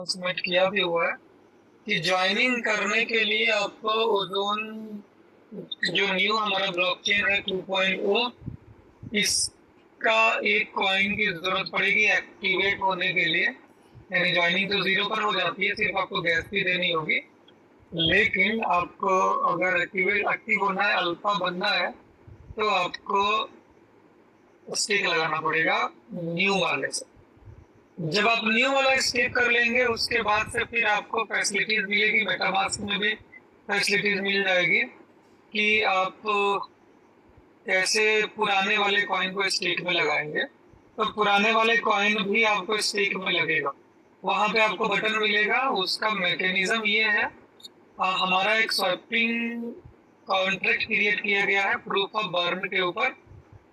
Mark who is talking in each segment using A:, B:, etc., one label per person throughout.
A: Submit किया भी हुआ है कि ज्वाइनिंग करने के लिए आपको ओजोन जो न्यू हमारा ब्लॉकचेन है 2.0, इसका एक कॉइन की जरूरत पड़ेगी एक्टिवेट होने के लिए। यानी ज्वाइनिंग तो 0 पर हो जाती है, सिर्फ आपको गैस फी देनी होगी। लेकिन आपको अगर एक्टिव होना है, अल्फा बनना है, तो आपको स्टिक लगाना पड़ेगा न्यू वाले से। जब आप न्यू वाला स्टिक कर लेंगे उसके बाद से फिर आपको फैसिलिटीज मिलेगी, मेटामास्क में भी फैसिलिटीज मिल जाएगी कि आप कैसे पुराने वाले कॉइन को स्टेक में लगाएंगे। तो पुराने वाले कॉइन भी आपको स्टेक में लगेगा, वहां पे आपको बटन मिलेगा। उसका मैकेनिज्म ये है, हमारा एक स्वैपिंग कॉन्ट्रैक्ट क्रिएट किया गया है प्रूफ ऑफ बर्न के ऊपर।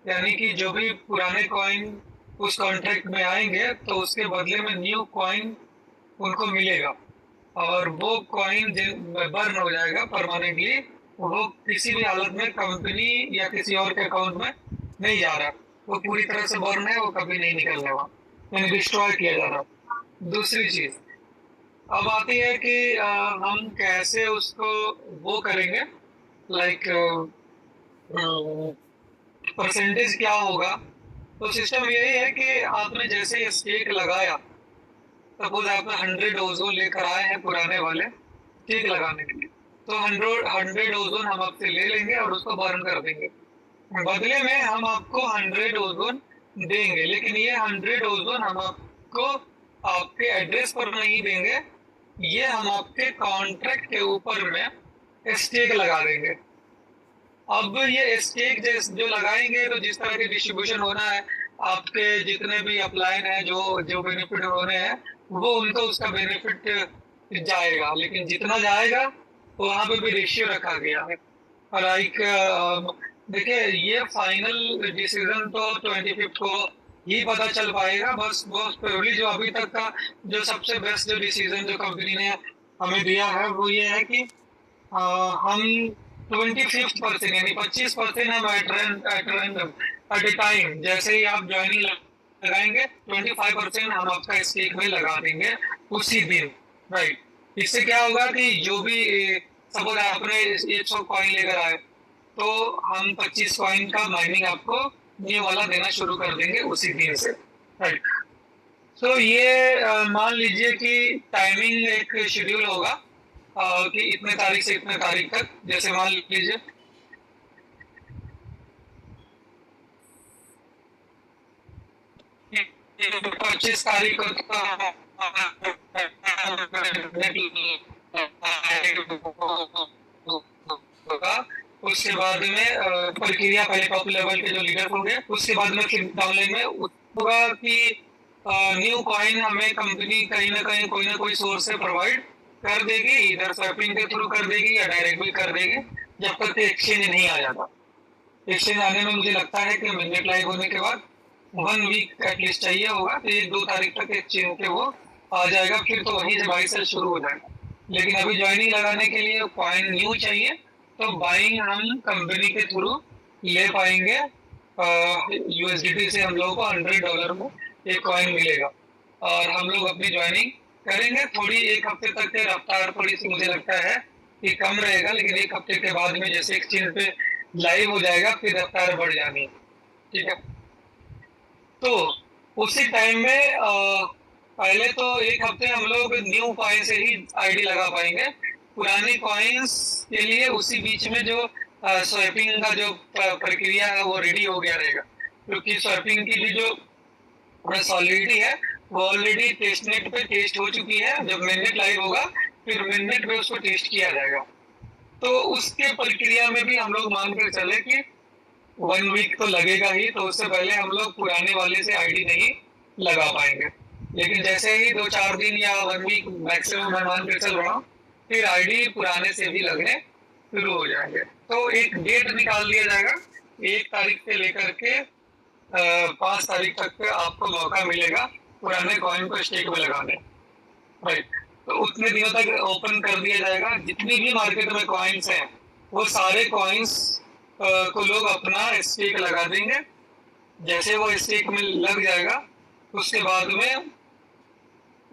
A: यानी कि जो भी पुराने कॉइन उस कॉन्ट्रैक्ट में आएंगे तो उसके बदले में न्यू कॉइन उनको मिलेगा, और वो कॉइन बर्न हो जाएगा परमानेंटली। वो किसी भी हालत में कंपनी या किसी और के अकाउंट में नहीं जा रहा, वो पूरी तरह से बर्न है, वो कभी नहीं निकलने वाला, यानी डिस्ट्रॉय किया जा रहा। दूसरी चीज अब आती है कि हम कैसे उसको वो करेंगे, लाइक परसेंटेज क्या होगा। तो सिस्टम यही है कि आपने जैसे स्टेक लगाया, सपोज आपने 100 ओजोन लेकर आए हैं पुराने वाले स्टेक लगाने के लिए, तो 100 ओजोन हम आपसे ले लेंगे और उसको बर्न कर देंगे। बदले में हम आपको 100 ओजोन देंगे, लेकिन ये 100 ओजोन हम आपको आपके एड्रेस पर नहीं देंगे, ये हम आपके कॉन्ट्रैक्ट के ऊपर में स्टेक लगा देंगे। अब ये स्टेक जो लगाएंगे तो जिस तरह के डिस्ट्रीब्यूशन होना है, आपके जितने भी अपलाइन है, जो जो बेनिफिट होने हैं, वो उनको उसका बेनिफिट जाएगा। लेकिन जितना जाएगा वहां पे भी रेशियो रखा गया है। लाइक देखिए, ये फाइनल डिसीजन तो 25 को ही पता चल पाएगा। बस बहुत प्योरली जो अभी तक का जो सबसे बेस्ट जो डिसीजन जो कंपनी ने हमें दिया है वो ये है कि हम 25% यानी 25% हम एट ए टाइम, जैसे ही आप ज्वाइनिंग लगाएंगे 25% हम आपका स्टेक में लगा देंगे उसी दिन। राइट। इससे क्या होगा कि जो भी सपोज आपने 100 कॉइन लेकर आए, तो हम 25 कॉइन का माइनिंग आपको ये वाला देना शुरू कर देंगे उसी दिन से। राइट। तो ये मान लीजिए कि टाइमिंग एक शेड्यूल होगा कि इतने तारीख से इतने तारीख तक, जैसे मान लीजिए 25 तारीख को होगा। उसके बाद में प्रक्रिया पहले टॉप लेवल के जो लीडर होंगे, उसके बाद में फिर डाउनलाइन में होगा कि न्यू कॉइन हमें कंपनी कहीं ना कोई सोर्स से प्रोवाइड कर देगी, इधर स्वैपिंग के थ्रू कर देगी या डायरेक्ट भी कर देगी, जब तक एक्सचेंज नहीं आ जाता। एक्सचेंज आने में मुझे लगता है कि मिनट लाइव होने के बाद 1 वीक एटलीस्ट चाहिए होगा, तो 1-2 तारीख तक एक्सचेंज के वो आ जाएगा, फिर तो वहीं से बाई सेल शुरू हो जाएगा। लेकिन अभी ज्वाइनिंग लगाने के लिए कॉइन न्यू चाहिए, तो बाइंग हम कंपनी के थ्रू ले पाएंगे। यूएसडीटी से हम लोगों को $100 में एक कॉइन मिलेगा, और हम लोग अपनी ज्वाइनिंग करेंगे। थोड़ी एक हफ्ते तक के रफ्तार थोड़ी सी मुझे लगता है कि कम रहेगा, लेकिन एक हफ्ते के बाद में जैसे एक्सचेंज पे लाइव हो जाएगा फिर रफ्तार बढ़ जानी है। ठीक है। तो उसी टाइम में पहले तो एक हफ्ते हम लोग न्यू कॉइन से ही आईडी लगा पाएंगे। पुरानी कॉइन्स के लिए उसी बीच में जो स्वैपिंग का जो प्रक्रिया है वो रेडी हो गया रहेगा, क्योंकि स्वैपिंग की भी जो सॉलिडिटी है वो ऑलरेडी टेस्टनेट पे टेस्ट हो चुकी है। जब मिनट लाइव होगा फिर मिनट पे उसको टेस्ट किया जाएगा। तो उसके प्रक्रिया में भी हम लोग मान कर चले कि 1 वीक तो लगेगा ही, तो उससे पहले हम लोग पुराने वाले से आईडी नहीं लगा पाएंगे। लेकिन जैसे ही 2-4 दिन या 1 वीक मैक्सिमम मैं मान कर चल रहा हूँ, फिर आईडी पुराने से भी लगने शुरू हो जाएंगे। तो एक डेट निकाल दिया जाएगा, 1 तारीख से लेकर के 5 तारीख तक आपको मौका मिलेगा पुराने कॉइन को स्टेक में लगाने। राइट। तो उतने दिनों तक ओपन कर दिया जाएगा, जितनी भी मार्केट में कॉइन्स हैं वो सारे कॉइन्स को लोग अपना स्टेक लगा देंगे। जैसे वो स्टेक में लग जाएगा उसके बाद में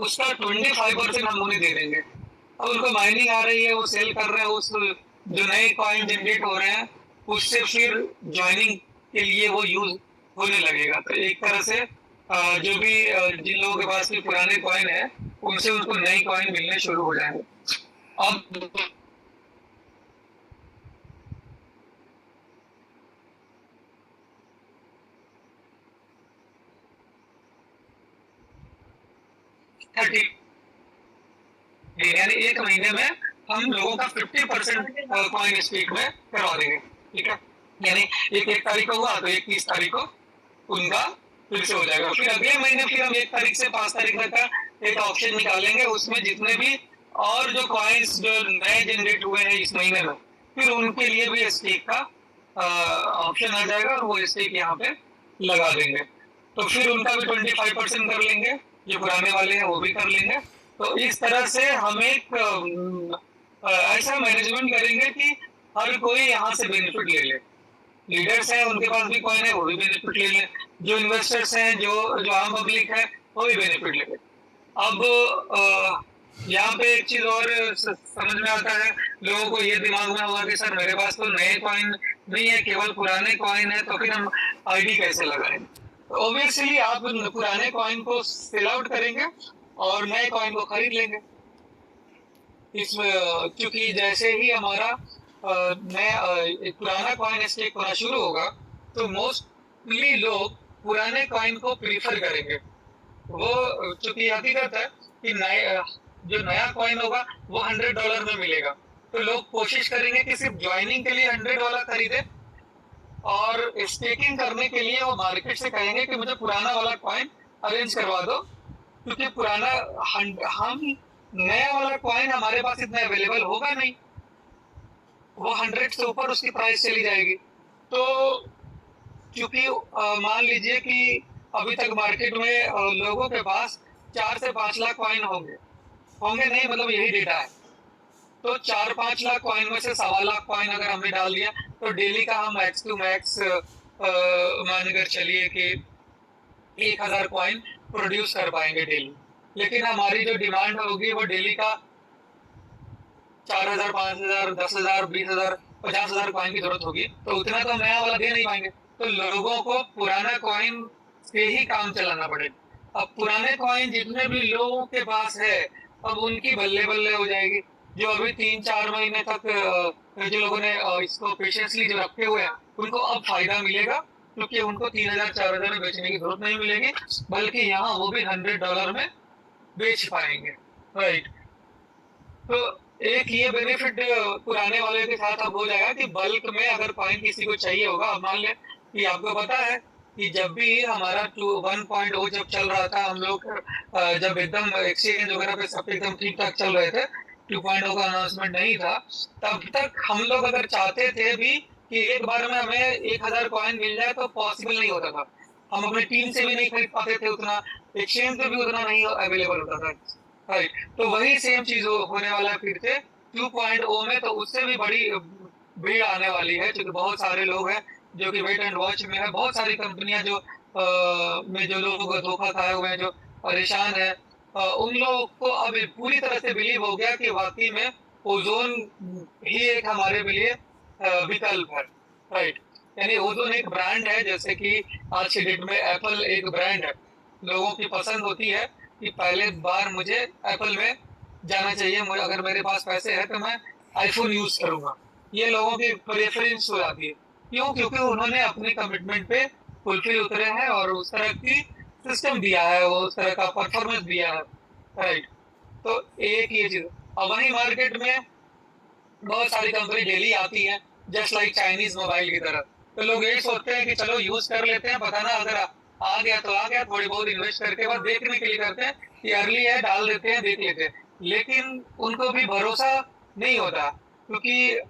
A: उसका 25% हम उन्हें दे देंगे। अब उनको माइनिंग आ रही है, वो सेल कर रहे हैं, उस जो नए कॉइन जनरेट हो रहे हैं उससे फिर ज्वाइनिंग के लिए वो यूज होने लगेगा। तो एक तरह से जो भी जिन लोगों के पास भी पुराने कॉइन है उनसे उनको नए कॉइन मिलने शुरू हो जाएंगे। अब थर्टी यानी एक महीने में हम लोगों का 50% कॉइन स्टेक में करवा देंगे। ठीक है, यानी एक तारीख को हुआ तो 31 तारीख को उनका फिर से हो जाएगा। फिर अगले महीने फिर हम 1 तारीख से 5 तारीख तक का एक ऑप्शन निकालेंगे, उसमें जितने भी और जो कॉइन्स जो नए जनरेट हुए हैं इस महीने में फिर उनके लिए भी स्टेक का ऑप्शन आ जाएगा और वो स्टेक यहाँ पे लगा देंगे। तो फिर उनका भी 25% कर लेंगे, जो पुराने वाले हैं वो भी कर लेंगे। तो इस तरह से हम एक ऐसा मैनेजमेंट करेंगे कि हर कोई यहाँ से बेनिफिट ले ले। लीडर्स हैं उनके पास भी कॉइन है, वो भी बेनिफिट ले लें। जो इन्वेस्टर्स हैं, जो जो आम पब्लिक है, वो भी बेनिफिट ले लें। अब यहाँ पे एक चीज और समझ में आता है, लोगों को ये दिमाग में हुआ कि सर मेरे पास तो नए कॉइन नहीं है, केवल पुराने कॉइन है, तो फिर हम आईडी कैसे लगाएं? तो ऑब्वियसली आप पुराने कॉइन को सेल आउट करेंगे और नए कॉइन को खरीद लेंगे। इसमें क्योंकि जैसे ही हमारा नया एक पुराना कॉइन स्टेक होना शुरू होगा तो मोस्टली लोग पुराने कॉइन को प्रीफर करेंगे। वो चूंकि हकीकत है कि जो नया कॉइन होगा वो $100 में मिलेगा, तो लोग कोशिश करेंगे कि सिर्फ ज्वाइनिंग के लिए $100 खरीदे और स्टेकिंग करने के लिए वो मार्केट से कहेंगे कि मुझे पुराना वाला कॉइन अरेंज करवा दो, क्योंकि पुराना हम नया वाला कॉइन हमारे पास इतना अवेलेबल होगा नहीं, वो 100 से ऊपर उसकी प्राइस चली जाएगी। तो क्योंकि मान लीजिए कि अभी तक मार्केट में लोगों के पास 4 से 5 लाख कॉइन होंगे होंगे नहीं, मतलब यही डेटा है। तो 4-5 लाख कॉइन में से 1.25 लाख कॉइन अगर हमने डाल दिया तो डेली का हम मैक्स टू मैक्स मानकर चलिए कि 1000 कॉइन प्रोड्यूस कर पाएंगे डेली। लेकिन हमारी जो डिमांड होगी वो डेली का 4000, 5000, 10,000, 20,000, 50,000 कॉइन की जरूरत होगी, तो उतना तो हम नया वाला दे नहीं पाएंगे। तो लोगों को पुराना कॉइन से ही काम चलाना पड़ेगा। अब पुराने कॉइन जितने भी लोगों के पास है अब उनकी बल्ले बल्ले हो जाएगी। जो अभी 3-4 महीने तक जो लोगों ने इसको पेशेंसली जो रखे हुए हैं उनको अब फायदा मिलेगा, क्योंकि उनको 3,000-4,000 में बेचने की जरूरत नहीं मिलेगी, बल्कि यहाँ वो भी $100 में बेच पाएंगे। राइट, तो एक ये बेनिफिट पुराने वाले के साथ अब हो जाएगा कि बल्क में अगर कॉइन किसी को चाहिए होगा, अब मान लें कि आपको पता है कि जब भी हमारा 1.0 जब चल रहा था, हम लोग जब एकदम एक्सचेंज वगैरह पे सब एकदम ठीक ठाक चल रहे थे, 2.0 का अनाउंसमेंट नहीं था, तब तक हम लोग अगर चाहते थे भी कि एक बार में हमें 1000 कॉइन मिल जाए तो पॉसिबल नहीं होता था। हम अपने टीम से भी नहीं खरीद पाते थे उतना, एक्सचेंज पे भी उतना नहीं अवेलेबल होता था। राइट, तो वही सेम चीज होने वाला है फिर से 2.0 में। तो उससे भी बड़ी भीड़ आने वाली है, क्योंकि बहुत सारे लोग हैं जो कि वेट एंड वॉच में है। बहुत सारी कंपनियां जो में जो लोग धोखा खाए हुए हैं, जो परेशान है, उन लोगों को अब पूरी तरह से बिलीव हो गया कि वाकई में ओजोन ही एक हमारे लिए विकल्प है। राइट, यानी ओजोन एक ब्रांड है, जैसे कि आज के डेट में एप्पल एक ब्रांड है। लोगों की पसंद होती है कि पहले बार मुझे एप्पल में जाना चाहिए, मुझे अगर मेरे पास पैसे हैं तो मैं आईफोन यूज करूंगा, ये लोगों की प्रेफरेंस हो जाती है। क्यों? क्योंकि उन्होंने अपने कमिटमेंट पे फुलफिल उतरे हैं और उस तरह की सिस्टम दिया है, वो उस तरह का परफॉर्मेंस दिया है। राइट, तो एक ये चीज। और वही मार्केट में बहुत सारी कंपनी डेली आती है, जस्ट लाइक चाइनीज मोबाइल की तरह। तो लोग यही सोचते हैं कि चलो यूज कर लेते हैं, पता ना अगर आ गया तो आ गया, थोड़ी बहुत इन्वेस्ट करके बाद देखने के लिए करते हैं कि अर्ली है, डाल देते हैं, देख लेते हैं। लेकिन उनको भी भरोसा नहीं होता, क्योंकि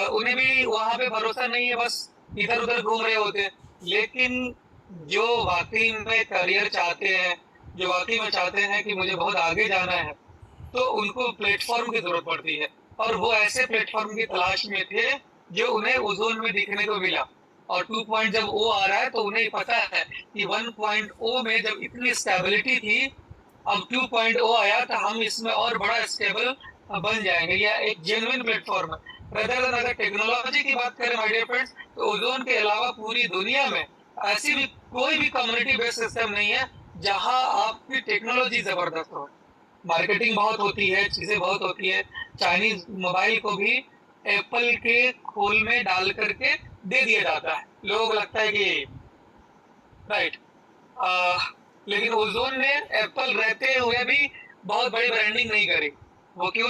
A: उन्हें भी वहां पे भरोसा नहीं है, बस इधर उधर घूम रहे होते हैं। लेकिन जो वाकई में करियर चाहते हैं, जो वाकई में चाहते हैं कि मुझे बहुत आगे जाना है, तो उनको प्लेटफॉर्म की जरूरत पड़ती है। और वो ऐसे प्लेटफॉर्म की तलाश में थे जो उन्हें ओजोन में दिखने को मिला। और 2 जब ओ आ रहा है तो उन्हें पता है कि 1.0 में जब इतनी स्टेबिलिटी थी, अब 2.0 आया तो हम इसमें और बड़ा स्टेबल बन जाएंगे। यह एक जेन्युइन प्लेटफॉर्म है। रदर देन अगर टेक्नोलॉजी की बात करें माय डियर फ्रेंड्स, तो ओजोन के अलावा पूरी दुनिया में ऐसी भी कोई भी कम्युनिटी बेस्ड सिस्टम नहीं है जहां आपकी टेक्नोलॉजी जबरदस्त हो। मार्केटिंग बहुत होती है, चीजें बहुत होती है। चाइनीज मोबाइल को भी एप्पल के खोल में डाल करके दे दिया जाता है, लोगों को लगता है कि राइट। लेकिन ओजोन ने एप्पल रहते हुए भी बहुत बड़ी ब्रांडिंग नहीं करी। वो क्यों